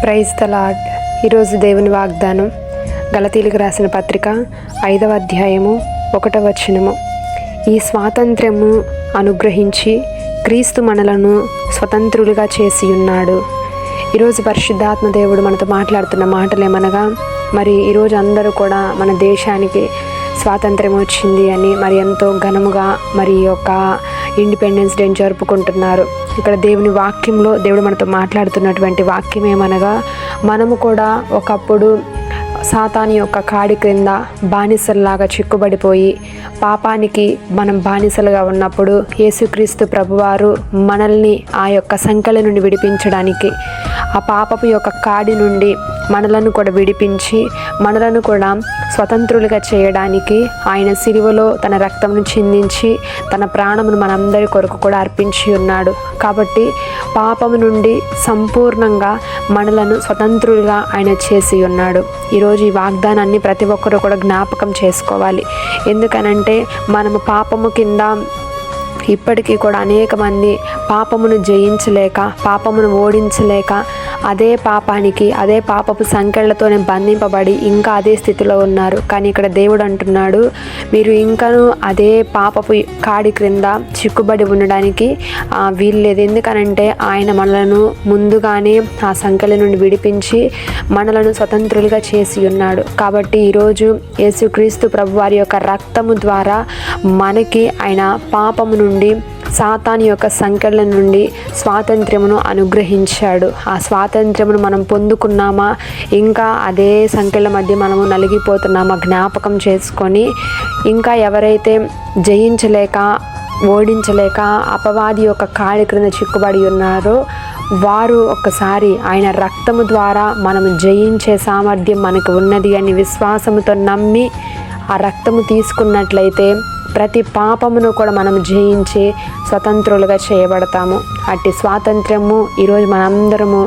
Praise the lord. ఈరోజు దేవుని వాగ్దానం గలతీయులకు రాసిన పత్రిక 5వ అధ్యాయము 1వ వచనము. ఈ స్వాతంత్ర్యము అనుగ్రహించి క్రీస్తు మనలను స్వతంత్రులుగా చేసి ఉన్నాడు. ఈరోజు పరిశుద్ధాత్మ దేవుడు మనతో మాట్లాడుతున్న మాటలేమనగా, మరి ఈరోజు అందరూ కూడా మన దేశానికి స్వాతంత్ర్యం వచ్చింది అని మరి ఎంతో ఘనముగా మరి యొక్క ఇండిపెండెన్స్ డే జరుపుకుంటున్నారు. ఇక్కడ దేవుని వాక్యంలో దేవుడు మనతో మాట్లాడుతున్నటువంటి వాక్యం ఏమనగా, మనము కూడా ఒకప్పుడు సాతాను యొక్క కాడి క్రింద బానిసల్లాగా చిక్కుబడిపోయి పాపానికి మనం బానిసలుగా ఉన్నప్పుడు యేసుక్రీస్తు ప్రభువారు మనల్ని ఆ యొక్క సంకెళ్ళ నుండి విడిపించడానికి, ఆ పాపపు యొక్క కాడి నుండి మనలను కూడా విడిపించి మనలను కూడా స్వతంత్రులుగా చేయడానికి ఆయన సిలువలో తన రక్తమును చిందించి తన ప్రాణమును మనందరి కొరకు కూడా అర్పించి ఉన్నాడు. కాబట్టి పాపము నుండి సంపూర్ణంగా మనలను స్వతంత్రులుగా ఆయన చేసి ఉన్నాడు. ఈరోజు ఈ వాగ్దానాన్ని ప్రతి ఒక్కరూ కూడా జ్ఞాపకం చేసుకోవాలి. ఎందుకనంటే మనము పాపము కింద ఇప్పటికీ కూడా అనేక మంది పాపమును జయించలేక, పాపమును ఓడించలేక అదే పాపానికి, అదే పాపపు సంకెళ్ళతోనే బంధింపబడి ఇంకా అదే స్థితిలో ఉన్నారు. కానీ ఇక్కడ దేవుడు అంటున్నాడు, మీరు ఇంకనూ అదే పాపపు కాడి క్రింద చిక్కుబడి ఉండడానికి వీల్లేదు. ఎందుకనంటే ఆయన మనలను ముందుగానే ఆ సంకెళ్ళ నుండి విడిపించి మనలను స్వతంత్రులుగా చేసి ఉన్నాడు. కాబట్టి ఈరోజు యేసుక్రీస్తు ప్రభువారి యొక్క రక్తము ద్వారా మనకి ఆయన పాపము నుండి, సాతాను యొక్క సంకెళ్ళ నుండి స్వాతంత్ర్యమును అనుగ్రహించాడు. ఆ స్వాతంత్ర్యమును మనం పొందుకున్నామా, ఇంకా అదే సంకెళ్ళ మధ్య మనము నలిగిపోతున్నామా జ్ఞాపకం చేసుకొని, ఇంకా ఎవరైతే జయించలేక, ఓడించలేక అపవాది యొక్క కాడి క్రింద చిక్కుబడి ఉన్నారో వారు ఒక్కసారి ఆయన రక్తము ద్వారా మనము జయించే సామర్థ్యం మనకు ఉన్నది అని విశ్వాసముతో నమ్మి ఆ రక్తము తీసుకున్నట్లయితే ప్రతి పాపమును కూడా మనం జయించి స్వతంత్రులుగా చేయబడతాము. అట్టి స్వాతంత్ర్యము ఈరోజు మనందరము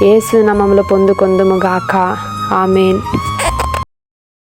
యేసు నామములో పొందుకొందుము గాక. ఆమేన్.